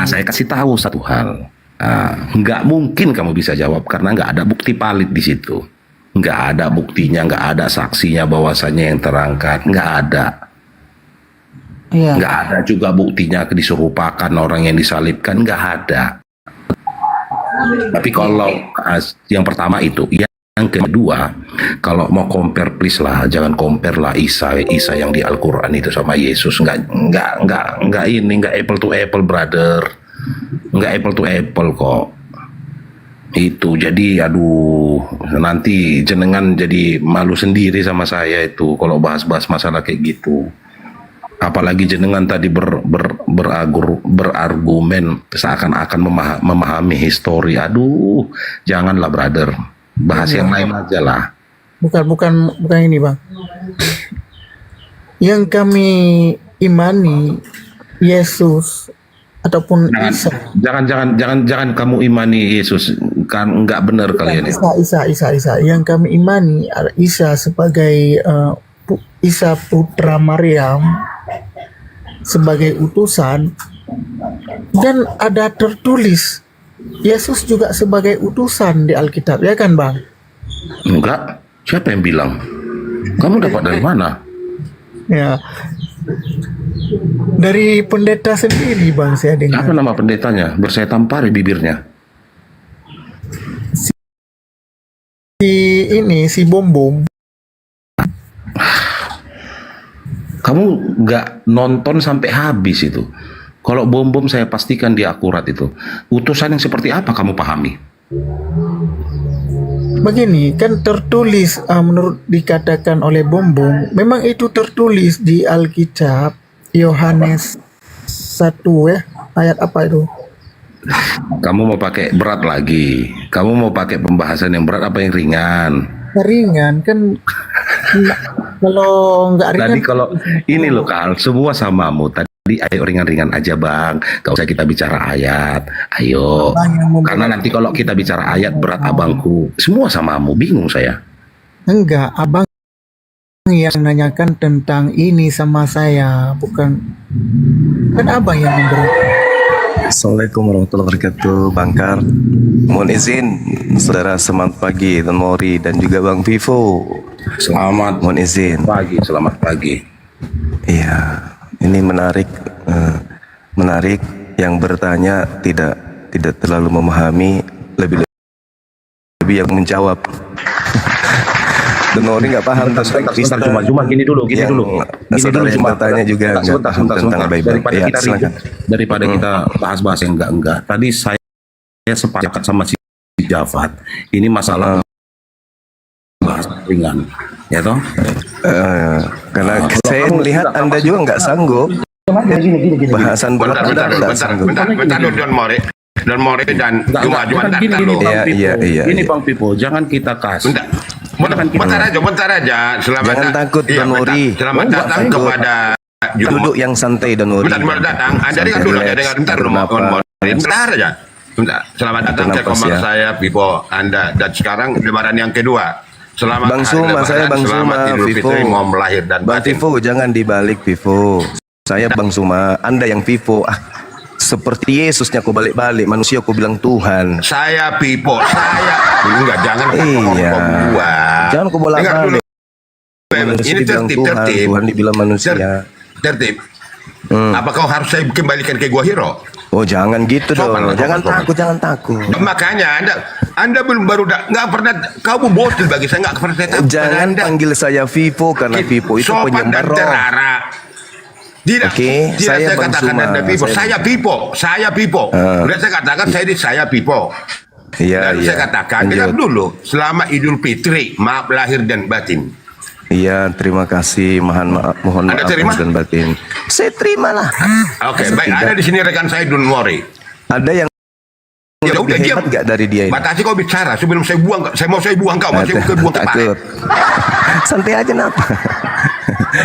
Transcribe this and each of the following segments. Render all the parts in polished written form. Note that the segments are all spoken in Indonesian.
Saya kasih tahu satu hal. Nggak mungkin kamu bisa jawab karena nggak ada bukti valid di situ. Nggak ada buktinya, nggak ada saksinya bahwasannya yang terangkat, nggak ada. Iya. Nggak ada juga buktinya diserupakan orang yang disalibkan, nggak ada. Tapi kalau yang pertama itu, yang kedua, kalau mau compare please lah, jangan compare lah Isa yang di Al-Quran itu sama Yesus. Nggak ini, nggak apple to apple brother, nggak apple to apple kok. Itu jadi aduh, nanti jenengan jadi malu sendiri sama saya itu kalau bahas-bahas masalah kayak gitu. Apalagi jenengan tadi berargumen seakan-akan memahami histori. Aduh, janganlah brother, bahas yang lain aja lah. Bukan ini bang. Yang kami imani Yesus ataupun Isa. Jangan kamu imani Yesus, kan nggak benar kalian. Isa. Yang kami imani Isa sebagai Isa putra Maryam sebagai utusan, dan ada tertulis Yesus juga sebagai utusan di Alkitab, ya kan bang? Enggak, siapa yang bilang? Kamu dapat dari mana? Ya, dari pendeta sendiri bang, saya dengar. Apa nama pendetanya? Bersaya tampari bibirnya. Si Bom Bom. Kamu nggak nonton sampai habis itu. Kalau Bom Bom saya pastikan dia akurat itu. Utusan yang seperti apa kamu pahami? Begini, kan tertulis menurut dikatakan oleh Bom Bom, memang itu tertulis di Alkitab Yohanes 1 ya, ayat apa itu? Kamu mau pakai berat lagi? Kamu mau pakai pembahasan yang berat apa yang ringan? Ringan kan. Kalau nggak ringan. Tadi kalau ini loh Kal, semua samamu. Tadi ayo ringan-ringan aja bang, gak usah kita bicara ayat. Ayo, karena nanti kalau kita bicara ayat berat abangku. Semua samamu, bingung saya. Enggak, abang yang nanyakan tentang ini sama saya, bukan kan abang yang memberi. Assalamualaikum warahmatullahi wabarakatuh, Bang Kar. Mohon izin, saudara semangat pagi dan Mori dan juga Bang Vivo. Selamat Mohon izin. pagi, selamat pagi. Iya, ini menarik, menarik. Yang bertanya tidak terlalu memahami, lebih yang menjawab. Dan Mori nggak paham tentang Kristen. Cuma gini dulu. Gini dulu cuma bertanya juga nggak paham tentang Bible. Ya, Daripada kita bahas-bahas yang enggak. Tadi saya sepakat sama si Jafat. Ini masalah bahas ringan, ya toh? Karena saya melihat Anda juga nggak sanggup. Bahasan berat nggak sanggup. Bentar Don Mori dan Juma Gini Bang Pipo, jangan kita kasih. Bentar aja. Jangan takut Don Mori. Selamat datang kepada duduk yang santai Don Mori. Bentar datang. Anda dengar dulu, bentar Don Mori. Bentar aja. Bentar. Selamat datang ke komar saya Pipo Anda, dan sekarang lebaran yang kedua. Selamat Bang Suma, saya Bang Suma, Vivo. Mau melahir dan Bang Vivo, jangan dibalik Vivo. Saya Bang Suma, Anda yang Vivo. Seperti Yesusnya kau balik-balik, manusia kau bilang Tuhan. Saya Pipo, enggak, jangan gua. Jangan kau bolak-balik. Manusia dibilang Tuhan, Tuhan dibilang manusia. Tertib. Apa kau harus saya kembalikan ke gua Hiro? Oh jangan gitu dong, jangan takut. Makanya Anda belum nggak pernah, kamu bocil bagi saya, nggak pernah saya tahu. Jangan panggil saya Vivo karena Vivo itu penyembah roh. Tidak, saya katakan Anda Pipo, saya Pipo. Udah saya katakan saya Pipo. Iya. Saya katakan, dengar dulu, selama Idul Fitri, maaf lahir dan batin. Iya, terima kasih, mohon maaf dan batin. Saya terimalah. Oke, baik. Ada di sini rekan saya Don Mori. Ada yang Ya udah diam. Nggak dari dia ini. Batasi kau bicara sebelum saya buang. Saya mau buang kau, masih buang takut. Santai aja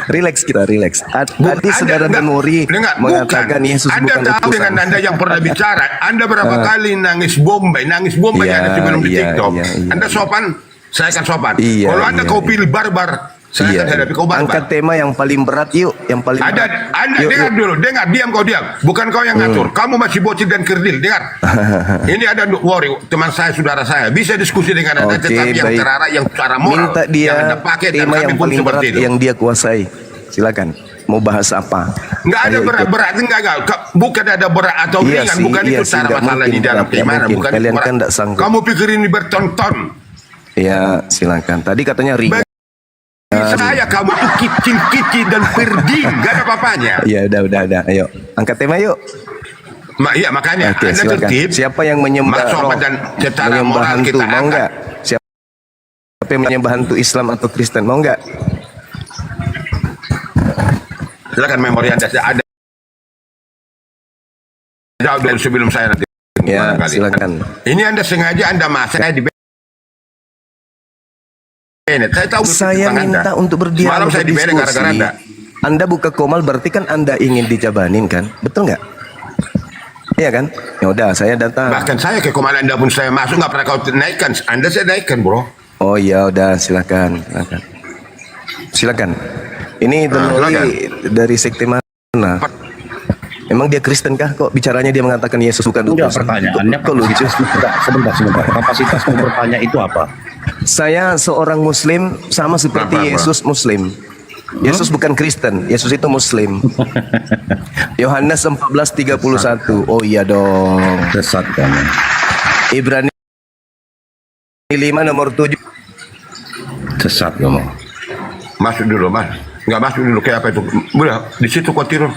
Relax kita, relax. Tadi saudara Mori mengatakan Yesus bukan Anda tahu dengan Anda yang pernah bicara, Anda berapa kali nangis Bombay iya, sebelum di iya, TikTok. iya. Anda sopan, saya akan sopan. Iya, kalau Anda iya, kau pilih barbar, Saya akan hadapi kau Angkat barbar. tema yang paling berat yuk, yang paling Ada, berat. Anda Yuk, dengar yuk. dulu, dengar, diam kau diam. Bukan kau yang ngatur. Kamu masih bocil dan kerdil, dengar. Ini ada Wori, teman saya, saudara saya. Bisa diskusi dengan Anda, Oke, tetapi yang baik. terarah, yang secara moral. Minta yang dia Anda pakai, dan tema kami yang pun paling berat seperti itu. yang dia kuasai. Silakan. Mau bahas apa? Enggak ada Ayo ikut. berat-berat, enggak. Bukan ada berat atau Iya ringan, sih, bukan iya itu sih, cara nggak masalah mungkin, di dalam nggak keimanan, mungkin. bukan Kalian berat. kan nggak sanggup. Kamu pikir ini bertonton. Ya, silakan. Tadi katanya ringan. Saya kamu itu kicil-kicil dan pergi, enggak ada apa-apanya. Ya udah. Ayo, angkat tema yuk. Iya makanya Oke, Anda silakan. tertib. Siapa yang menyembah Mas roh? Sobat dan secara Menyembah moral hantu, kita mau angkat. enggak? Siapa yang menyembah hantu Islam atau Kristen, mau enggak? Silakan memori Anda ada. Jauh dari sebelum saya nanti. Ya, barangkali. silakan. Ini Anda sengaja Anda masuk saya di Bennett. Saya tahu Saya tentang minta Anda. untuk berdialog, Semalam saya di Bennett gara-gara Anda. Anda buka komal berarti kan Anda ingin dijabanin kan? Betul nggak? Iya kan? Ya udah, saya datang. Bahkan saya ke komal Anda pun saya masuk nggak pernah kau naikkan. Anda saya naikkan bro. Oh iya, udah silakan. Silakan. Ini Don Wori silakan. dari sekte mana? Emang dia Kristen kah? Kok bicaranya dia mengatakan Yesus bukan Enggak, utusan? pertanyaannya Kok lucu? sebentar. Kapasitasmu bertanya itu apa? Saya seorang Muslim sama seperti Apa? Yesus Muslim. Yesus bukan Kristen, Yesus itu Muslim. Yohanes 14:31. Oh iya dong. Sesat kamu. Ibrani 5 nomor 7. Sesat kamu. Masuk dulu mas. Nggak masuk dulu kayak apa itu. Udah di situ kau tidur.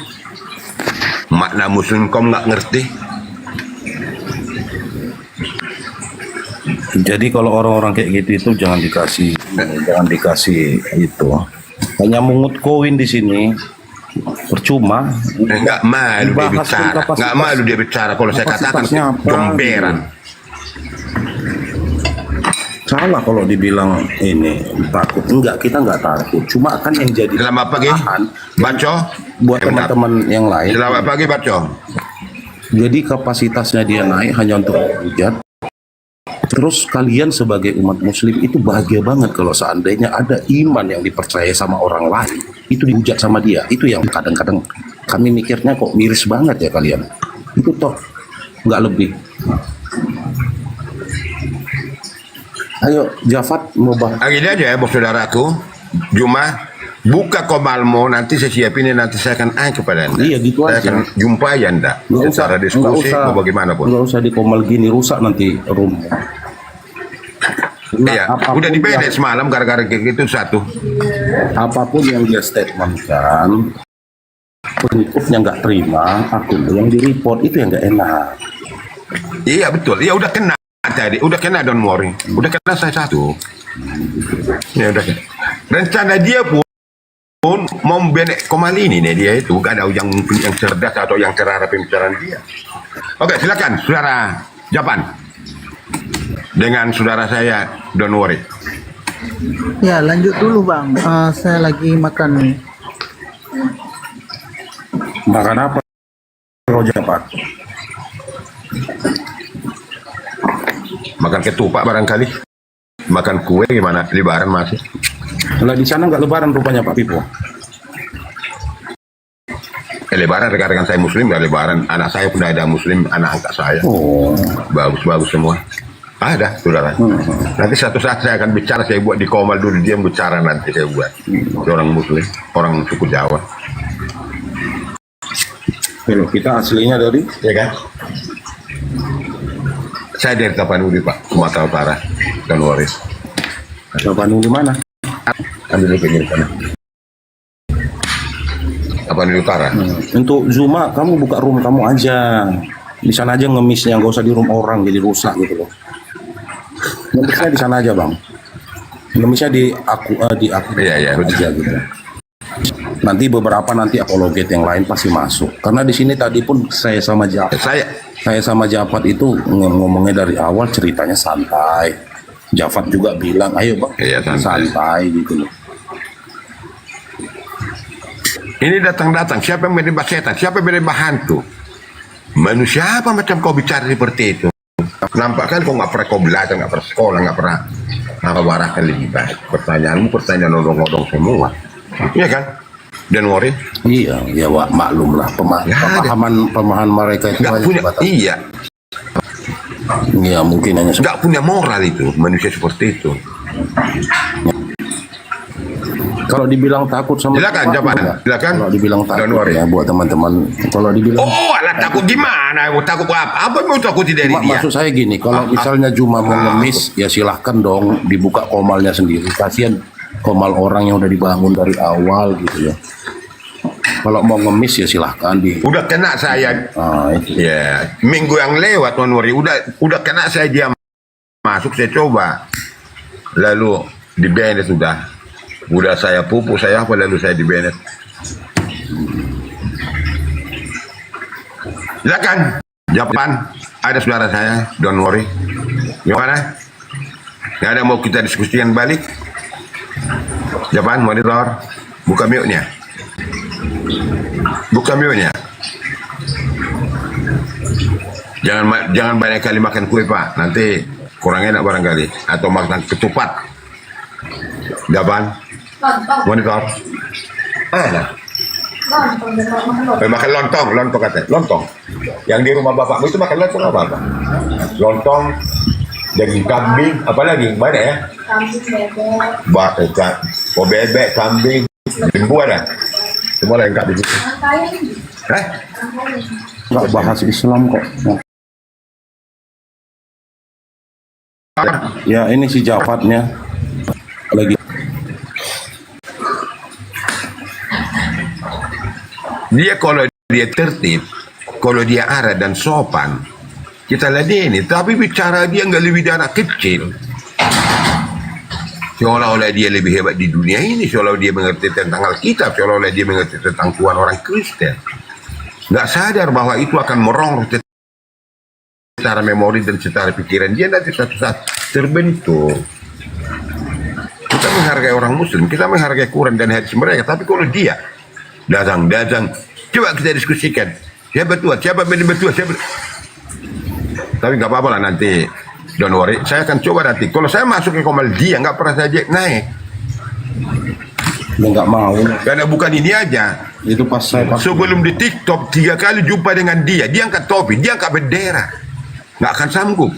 Makna muslim kau nggak ngerti. Jadi kalau orang-orang kayak gitu itu jangan dikasih itu. Hanya mungut koin di sini percuma. Nggak malu dia Dibahas pun bicara. kapasitas- Nggak malu dia bicara. Kalau saya katakan kapasitasnya apa? comberan. Salah kalau dibilang ini takut. Enggak, kita enggak takut. Cuma kan yang jadi Selamat pagi, bahan Baco. buat Bentar. teman-teman yang lain. Selamat pagi, Baco. Jadi kapasitasnya dia naik hanya untuk hujat. Terus kalian sebagai umat muslim itu bahagia banget kalau seandainya ada iman yang dipercaya sama orang lain. Itu dihujat sama dia. Itu yang kadang-kadang kami mikirnya kok miris banget ya kalian. Itu toh nggak lebih. Ayo Jafat mau bahas. Gini aja ya, bos saudaraku. Juma, buka komalmu, nanti saya siapin ini, nanti saya akan kepada Anda. Iya, gitu saya aja. akan jumpai Anda. Secara diskusi, mau bagaimanapun. Nggak usah dikomal gini, rusak nanti room. Iya, udah di Bennett semalam gara-gara kayak gitu satu. Apapun yang dia statementkan, pengikutnya nggak terima, akun yang di report itu yang nggak enak. Iya betul, ya udah kena tadi, udah kena don't worry, udah kena saya satu. Ya udah kena. Rencana dia pun mau Bennett komal ini nih dia itu gak ada yang cerdas atau yang terarah pembicaraan dia. Oke silakan saudara Japan dengan saudara saya don't worry. Ya, lanjut dulu Bang. Saya lagi makan nih. Makan apa? Kalau Jafat? Makan ketupat barangkali, makan kue gimana? Lebaran masih. Lah di sana nggak lebaran rupanya Pak Pipo. Lebaran rekan-rekan saya muslim nggak lebaran, anak saya pun ada muslim, anak angkat saya. Oh, Bagus-bagus semua. Ada, saudara. Nanti satu saat saya akan bicara, saya buat di komal dulu, dia bicara nanti saya buat. Orang muslim, orang suku Jawa. Hello, kita aslinya dari Ya kan? Saya dari Tapanuli, Pak, Sumatera Utara, dan Waris. Bandung di mana? Ambil di pinggir sana. Tapanuli Utara. Untuk Zuma, kamu buka room kamu aja. Di sana aja ngemisnya, nggak usah di room orang jadi rusak gitu loh. Ngemisnya di sana aja bang. Ngemisnya di aku Iya, betul. aja gitu. Nanti beberapa apologet yang lain pasti masuk. Karena di sini tadi pun saya sama Jafat itu ngomongnya dari awal ceritanya santai. Jafat juga bilang, ayo bang, Iya, santai. gitu loh. Ini datang-datang, siapa yang menyembah setan? Siapa yang menyembah hantu? Manusia apa macam kau bicara seperti itu? Nampak kan kau nggak pernah kau belajar, nggak pernah sekolah, nggak pernah warahkan lebih baik. Pertanyaanmu pertanyaan odong-odong semua. Iya kan? Dan worry. Iya, ya Wak, maklum lah pemahaman mereka itu Nggak hanya punya, sebatas. iya. Iya, mungkin hanya Nggak punya moral itu, manusia seperti itu. kalau dibilang takut sama Silakan, Tuhan, Japan. enggak. Silakan. Kalau dibilang Don't takut worry. ya buat teman-teman. Kalau dibilang Oh, alah takut gimana? Mau takut apa? Apa mau takuti dari dia? maksud saya gini, kalau misalnya cuma mau ngemis ya silahkan dong dibuka komalnya sendiri. Kasihan komal orang yang udah dibangun dari awal gitu ya. Kalau mau ngemis ya silahkan di. Udah kena saya. Itu. Ya, minggu yang lewat Wanwari udah kena saya dia masuk, saya coba. Lalu di banned udah saya pupuk saya apa, lalu saya di banned. Silakan, Japan, ada saudara saya, don't worry. Gimana? Nggak ada mau kita diskusikan balik? Japan, monitor, buka mute-nya. Buka mute-nya. Jangan banyak kali makan kue Pak, nanti kurang enak barangkali, atau makan ketupat. Japan, monitor. Makan lontong katanya, lontong. Yang di rumah bapakmu itu makan lontong apa? Lontong, daging kambing, apa lagi? Mana ya? Bebek, kambing, lembu ada. Semua lengkap di situ. Nggak bahas Islam kok. Ya ini si Jafatnya lagi. Dia kalau dia tertib, kalau dia arah dan sopan, kita ladeni. Tapi bicara dia nggak lebih dari anak kecil. Seolah-olah dia lebih hebat di dunia ini, seolah-olah dia mengerti tentang Alkitab, seolah-olah dia mengerti tentang Tuhan orang Kristen. Nggak sadar bahwa itu akan merongrong secara memori dan secara pikiran dia nanti suatu saat terbentuk. Kita menghargai orang Muslim, kita menghargai Quran dan hadis mereka, tapi kalau dia datang, coba kita diskusikan. Siapa betul, tapi nggak apa-apa lah nanti. Don't worry, saya akan coba nanti. Kalau saya masuk ke komal dia nggak pernah saja naik. Dia nggak mau. Karena bukan ini aja. Itu pas saya Sebelum di TikTok 3 kali jumpa dengan dia angkat topi, dia angkat bendera, nggak akan sanggup.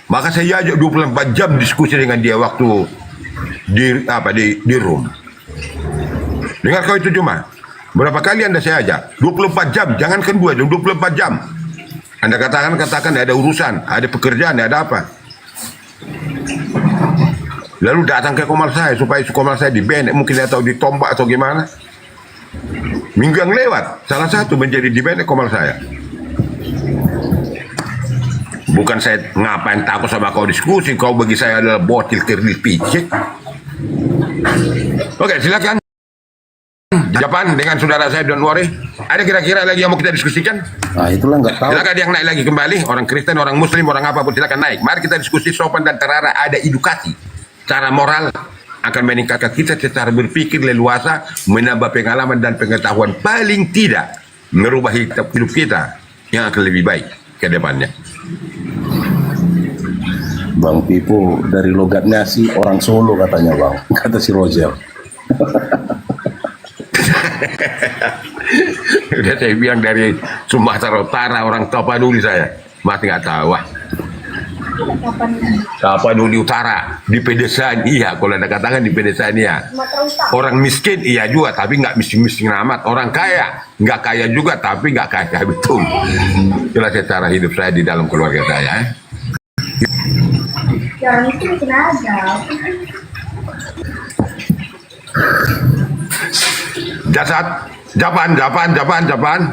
Maka saya ajak 24 jam diskusi dengan dia waktu di room. Dengar kau itu cuma berapa kali Anda saya ajak? 24 jam, jangankan 2 jam, 24 jam. Anda katakan ada urusan, ada pekerjaan, ada apa. Lalu datang ke komal saya supaya komal saya di-ban, mungkin atau ditombak atau gimana. Minggu yang lewat, salah satu menjadi di-ban komal saya. Bukan saya ngapain takut sama kau diskusi, kau bagi saya adalah botil kerdil picik. Oke, silakan. Japan dengan saudara saya, don't worry. Ada kira-kira lagi yang mau kita diskusikan? Nah itulah nggak tahu. Silakan yang naik lagi kembali, orang Kristen, orang Muslim, orang apapun silakan naik. Mari kita diskusi sopan dan terarah, ada edukasi. Cara moral akan meningkatkan kita secara berpikir leluasa, menambah pengalaman dan pengetahuan, paling tidak merubah hidup kita yang akan lebih baik ke depannya. Bang Pipo dari logatnya sih orang Solo katanya Bang, kata si Roger. Udah saya bilang dari Sumatera Utara, orang Tapanuli saya. Masih nggak tahu. Wah. Tapanuli Utara, di pedesaan iya. Kalau Anda katakan di pedesaan iya. Orang miskin iya juga, tapi nggak miskin-miskin amat. Orang kaya, nggak kaya juga, tapi nggak kaya betul. Itulah secara hidup saya di dalam keluarga saya. Yang itu mungkin ada. Jasad, Japan,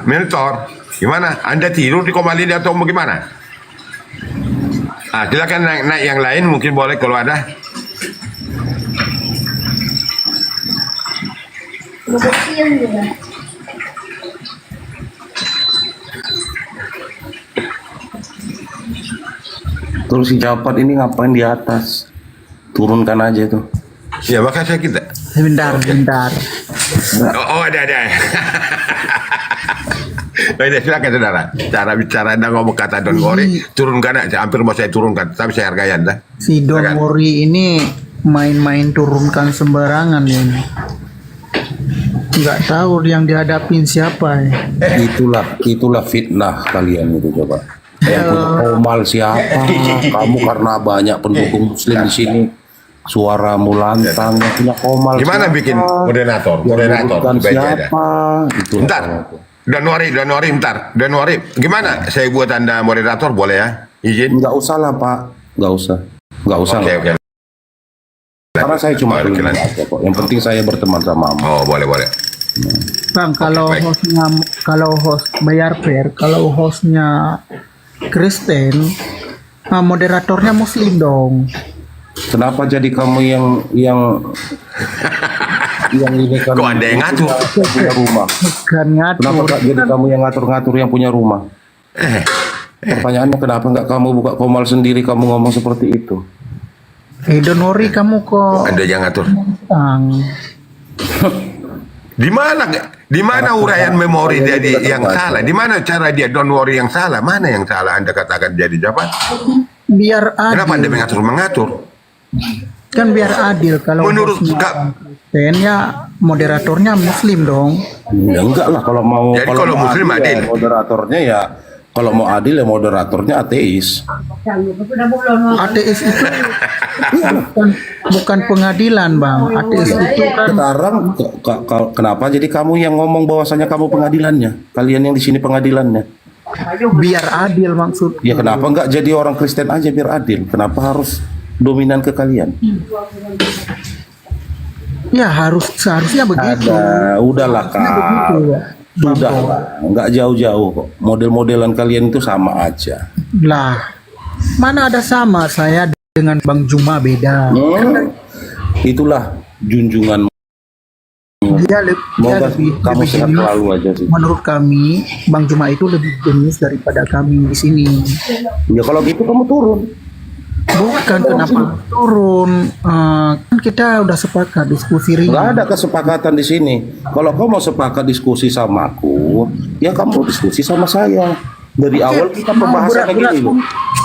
monitor. Gimana? Anda tidur di komal ini atau bagaimana? Silakan naik yang lain, mungkin boleh kalau ada. Kecil juga. Terus si Japat ini ngapain di atas? Turunkan aja itu. Ya, makanya kita. Bentar. Oh, ada. Baik, silakan saudara. Cara bicara Anda ngomong kata don't worry, turunkan aja. Hampir mau saya turunkan, tapi saya hargai Anda. Si Don Silakan. Mori ini main-main turunkan sembarangan ini. Nggak tahu yang dihadapin siapa ya. Itulah fitnah kalian itu coba. Yang punya komal siapa? Kamu karena banyak pendukung muslim di sini. Suaramu lantang, yang punya komal. Gimana siapa? bikin moderator? Yang Moderator, bukan baik aja. siapa? Itu Bentar, don't worry, bentar. Don't worry. Gimana? Saya buat Anda moderator boleh ya? Izin? Nggak usah lah Pak, nggak usah Oke, lah. oke. Karena saya cuma Oke, pengen lanjut. aja kok. Yang penting saya berteman sama kamu. Oh, boleh. Bang, kalau baik. host bayar fair, kalau hostnya Kristen, moderatornya Muslim dong. Kenapa jadi kamu yang ini kan? Kok Anda yang ngatur? Punya rumah. Bukan Kenapa ngatur. Kak, jadi kamu yang ngatur-ngatur yang punya rumah? Pertanyaannya kenapa nggak kamu buka komal sendiri, kamu ngomong seperti itu? Don't worry, kamu kok Anda yang ngatur. Bang. Di mana uraian memori jadi yang salah? Di mana cara dia don't worry yang salah? Mana yang salah Anda katakan jadi apa? Biar Kenapa Anda adil. mengatur? Kan biar adil kalau Menurut hostnya Kak, Kristen ya moderatornya Muslim dong. Ya enggak lah kalau mau. Jadi kalau mau Muslim adil. ya moderatornya ya. Kalau mau adil ya moderatornya ateis. Ateis itu bukan pengadilan, Bang. Ateis itu kan Sekarang kenapa jadi kamu yang ngomong bahwasanya kamu pengadilannya? Kalian yang di sini pengadilannya? biar adil maksud. Ya kenapa enggak jadi orang Kristen aja biar adil? Kenapa harus dominan ke kalian? Ya seharusnya begitu. Udahlah Kak. Begitu, ya. Sudah lah, nggak jauh-jauh kok. Model-modelan kalian itu sama aja. Lah, mana ada sama saya dengan Bang Juma beda. Itulah junjungan. Dia Semoga lebih kamu sehat jenius. selalu aja sih. Menurut kami, Bang Juma itu lebih jenius daripada kami di sini. Ya kalau gitu kamu turun. Bukan kenapa turun. Kan kita udah sepakat diskusi Nggak ringan. ada kesepakatan di sini. Kalau kau mau sepakat diskusi sama aku, ya kamu diskusi sama saya. Dari awal kita mau pembahasannya berat-berat. gini loh.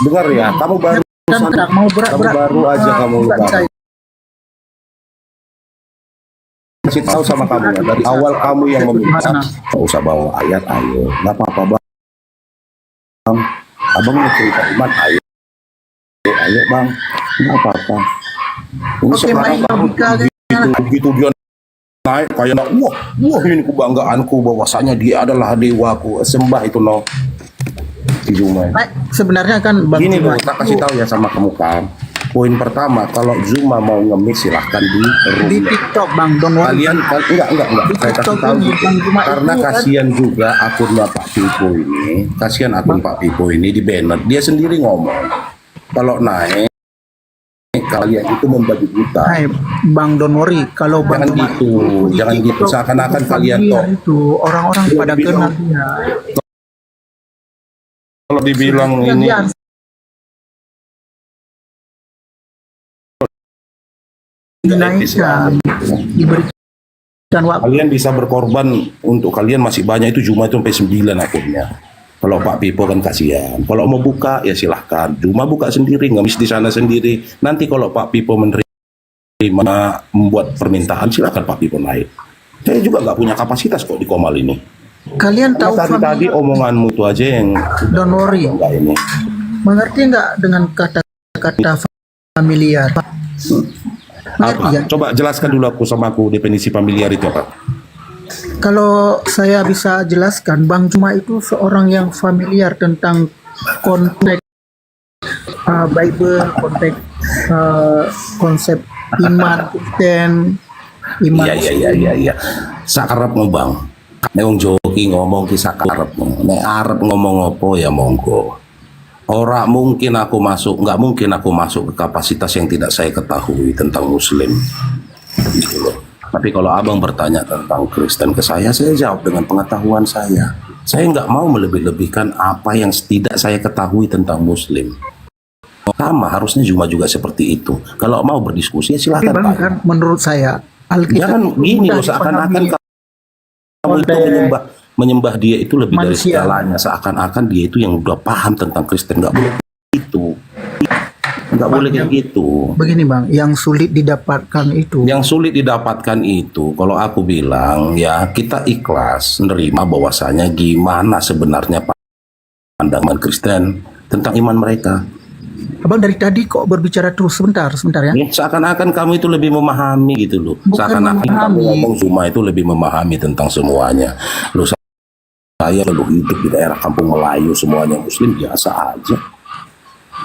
Dengar ya, kamu baru Kan tidak mau berat-berat. kamu baru aja kamu bukan lupa. saya. Kasih tahu sama kamu ya, dari awal kamu yang meminta. Mana? Nggak usah bawa ayat, ayo. Nggak apa-apa bang. Abang mau cerita iman, ayo. Ayo bang, nggak apa-apa. Ini Oke, main logika kan. begitu dia naik kayak wah ini kebanggaanku bahwasanya dia adalah dewaku, sembah itu no. Si Zuma. Baik, sebenarnya kan Bang Gini Juma loh, tak kasih tahu ya sama kamu kan. Poin pertama, kalau Zuma mau ngemis silahkan di di roomnya. TikTok Bang, don't worry. Kalian kan enggak. Saya kasih TikTok tahu ini, gitu. Bang Zuma Karena itu kan- kasihan juga akunnya Pak Pipo ini. Kasihan akun Pak Pipo ini di banner. Dia sendiri ngomong kalau naik kalian itu membagi buta. Hai, Bang don't worry. Kalau Bang Jangan Juma gitu, di jangan gitu. TikTok, Seakan-akan itu kalian familiar toh. itu orang-orang Dia pada bilang- kenal dia. Kalau dibilang Sudah ini dia dinaikkan, diberikan waktu. kalian bisa berkorban untuk kalian masih banyak itu Zuma itu sampai 9 akunnya. Kalau Pak Pipo kan kasihan. Kalau mau buka ya silahkan. Zuma buka sendiri, ngemis di sana sendiri. Nanti kalau Pak Pipo menerima membuat permintaan silahkan Pak Pipo naik. Saya juga nggak punya kapasitas kok di Komal ini. Kalian tahu Tadi omonganmu itu aja yang don't worry. enggak ini. Mengerti nggak dengan kata-kata familiar? Mengerti ya? Coba jelaskan dulu sama aku definisi familiar itu apa? Kalau saya bisa jelaskan, Bang Juma itu seorang yang familiar tentang konteks Bible, konteks konsep iman Kristen, iman. Iya. Sakarepmu Bang. Nek wong joki ngomong ki sakarepmu. Nek arep ngomong apa ya monggo. Nggak mungkin aku masuk ke kapasitas yang tidak saya ketahui tentang Muslim. Gitu loh. Tapi kalau abang bertanya tentang Kristen ke saya jawab dengan pengetahuan saya. Saya nggak mau melebih-lebihkan apa yang tidak saya ketahui tentang Muslim. Sama, harusnya Zuma juga seperti itu. Kalau mau berdiskusi ya Tapi silahkan Bang, tanya. kan menurut saya Alkitab Jangan gini sudah loh, seakan-akan dipahami kamu itu oleh- menyembah menyembah dia itu lebih dari Manusia. segalanya, seakan-akan dia itu yang udah paham tentang Kristen. Nggak boleh gitu, nggak boleh kayak gitu. Begini bang, yang sulit didapatkan itu. Yang sulit didapatkan itu, kalau aku bilang ya kita ikhlas menerima bahwasanya gimana sebenarnya pandangan Kristen tentang iman mereka. Abang dari tadi kok berbicara terus, sebentar ya. Seakan-akan kamu itu lebih memahami gitu loh. Bukan Seakan-akan kamu memahami. ngomong Zuma itu lebih memahami tentang semuanya. Loh, saya lalu hidup di daerah kampung Melayu, semuanya Muslim biasa aja.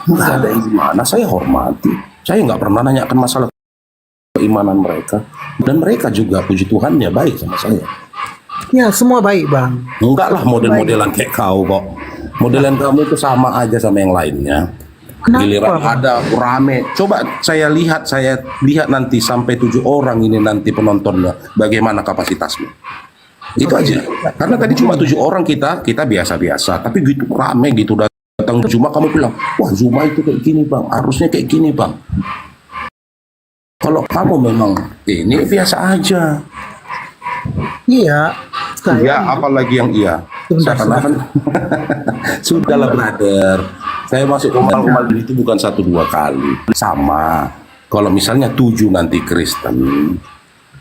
Nggak ada yang gimana, saya hormati. Saya nggak pernah nanyakan masalah keimanan mereka. Dan mereka juga, puji Tuhannya, baik sama saya. Ya semua baik bang. Enggak lah model-modelan kayak kau kok. Modelan kamu itu sama aja sama yang lainnya. Kenapa, Giliran Bang? ada rame. Coba saya lihat nanti sampai 7 orang ini nanti penontonnya. Bagaimana kapasitasmu? Itu aja. Karena tadi cuma 7 orang kita biasa-biasa. Tapi gitu rame gitu datang Zuma, kamu bilang, wah Zuma itu kayak gini bang, harusnya kayak gini bang. Kalau kamu memang ini biasa aja. Iya. Ya, apalagi yang iya. Sebentar. Seakan-akan sudahlah brother. Saya masuk komal-komal itu bukan 1-2 kali. Sama. Kalau misalnya 7 nanti Kristen,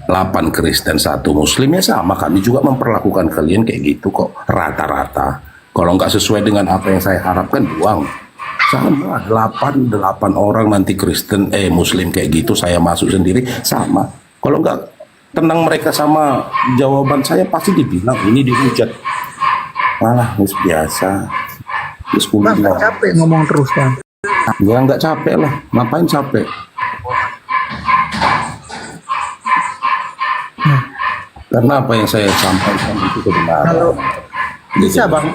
8 Kristen, 1 Muslim, ya sama. Kami juga memperlakukan kalian kayak gitu kok. Rata-rata. Kalau nggak sesuai dengan apa yang saya harapkan, buang. Sama. 8 orang nanti Kristen, Muslim kayak gitu. Saya masuk sendiri. Sama. Kalau nggak tenang mereka sama jawaban saya, pasti dibilang ini dihujat. Malah biasa. Bang, nggak capek ngomong terus bang. Ya nggak capek lah, ngapain capek? Karena apa yang saya sampaikan itu kebenaran. Kalau bisa bang,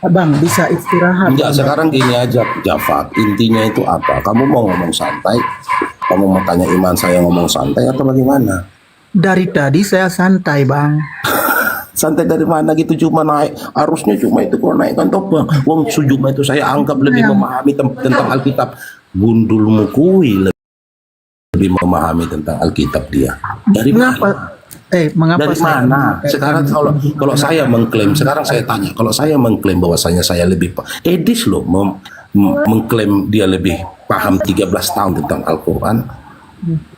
abang bisa istirahat. Enggak, sekarang gini aja, Jafat. Intinya itu apa? Kamu mau ngomong santai? Kamu mau tanya iman saya ngomong santai atau bagaimana? Dari tadi saya santai bang. Santai dari mana gitu, cuma naik. Harusnya cuma itu kalau naikkan top bang. Wong Sujuma itu saya anggap lebih memahami tentang Alkitab. Gundulmu kui lebih memahami tentang Alkitab dia. Dari Mengapa? mana? Mengapa Dari saya mana? Sekarang kalau saya mengklaim, sekarang saya tanya, kalau saya mengklaim bahwasanya saya lebih Edis loh mengklaim dia lebih paham 13 tahun tentang Al-Quran.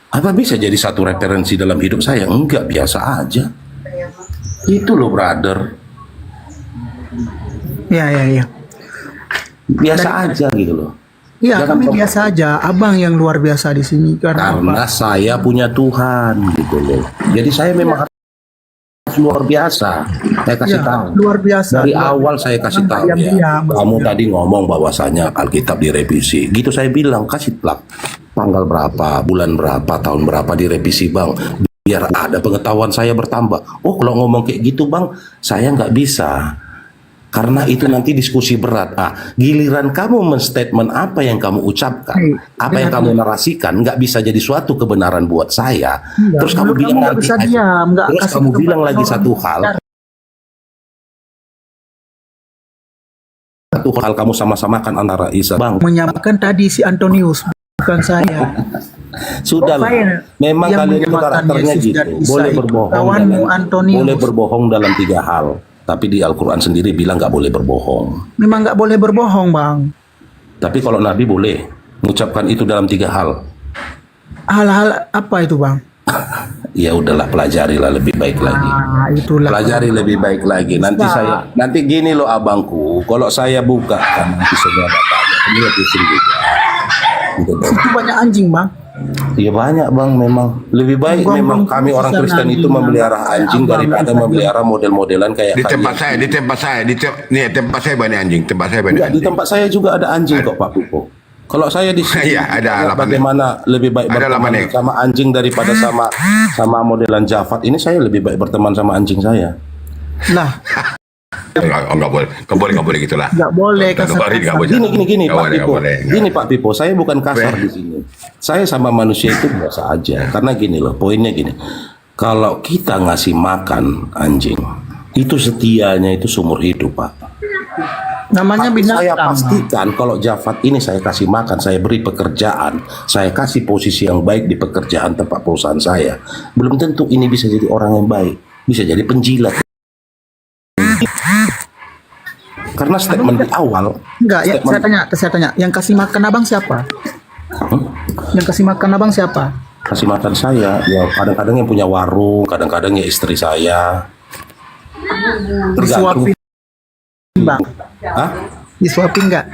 Apa bisa jadi satu referensi dalam hidup saya? Enggak, biasa aja. Itu loh brother. Ya. Biasa aja gitu loh. Iya, Jangan kami biasa aja. Abang yang luar biasa di sini karena Karena saya punya Tuhan gitu loh. Jadi saya memang harus luar biasa. Saya kasih tahu. luar biasa. Dari awal saya kasih tahu ya. Diam-diam. Kamu tadi ngomong bahwasanya Alkitab direvisi. Gitu saya bilang, kasih tanggal berapa, bulan berapa, tahun berapa direvisi bang. Biar ada pengetahuan saya bertambah. Oh kalau ngomong kayak gitu bang, saya nggak bisa. Karena itu nanti diskusi berat. Giliran kamu men-statement apa yang kamu ucapkan, apa yang kamu narasikan, nggak bisa jadi suatu kebenaran buat saya. Iya, Terus kamu menurut bilang kamu nggak nanti, bisa diam, nggak terus kasih kamu bilang kebenaran lagi orang. satu hal kamu sama-samakan antara Isa. Bang, Menyamakan tadi si Antonius, bukan saya. sudah lah. Saya Memang yang kalian itu menyamakan karakternya Yesus gitu. dan Isa Boleh itu. berbohong. Kawanmu Antonius. Boleh berbohong dalam 3 hal. Tapi di Al-Quran sendiri bilang nggak boleh berbohong. Memang nggak boleh berbohong bang. Tapi kalau Nabi boleh mengucapkan itu dalam 3 hal. Hal-hal apa itu bang? Ya udahlah, pelajarilah lebih baik lagi. Itulah. Pelajari lebih baik lagi. Nanti gini loh abangku, kalau saya buka kan nanti semua datanya. Ini ya pusing juga. Gitu dong. Itu banyak anjing bang. Iya banyak bang, memang lebih baik Bang, memang bang, kami orang susah Kristen nanti, itu bang. memelihara anjing Abang, daripada abang. memelihara model-modelan kayak Di tempat kalian. saya, tempat saya banyak anjing. Tempat saya banyak Enggak, di anjing. tempat saya juga ada anjing kok Pak Pupo. Kalau saya di sini Iya, ada lapan- bagaimana lebih baik ada berteman lapan- sama anjing daripada sama modelan Jafat. Ini saya lebih baik berteman sama anjing saya. Lah, Enggak boleh. Enggak boleh gitulah. nggak boleh kasar. Nggak boleh. Gini Nggak Pak boleh, Pipo. nggak boleh. Gini Pak Pipo, saya bukan kasar di sini. Saya sama manusia itu biasa aja. Karena gini loh, poinnya gini. Kalau kita ngasih makan anjing, itu setianya itu seumur hidup, Pak. Namanya Tapi saya binatang. pastikan kalau Jafat ini saya kasih makan, saya beri pekerjaan, saya kasih posisi yang baik di pekerjaan tempat perusahaan saya. Belum tentu ini bisa jadi orang yang baik, bisa jadi penjilat. Karena statement di awal, Enggak, ya, statement- saya tanya, yang kasih makan abang siapa? Hmm? Yang kasih makan abang siapa? kasih makan saya, ya kadang-kadang yang punya warung, kadang-kadang ya istri saya. Tergantung. Disuapin bang? Hah? Disuapin nggak?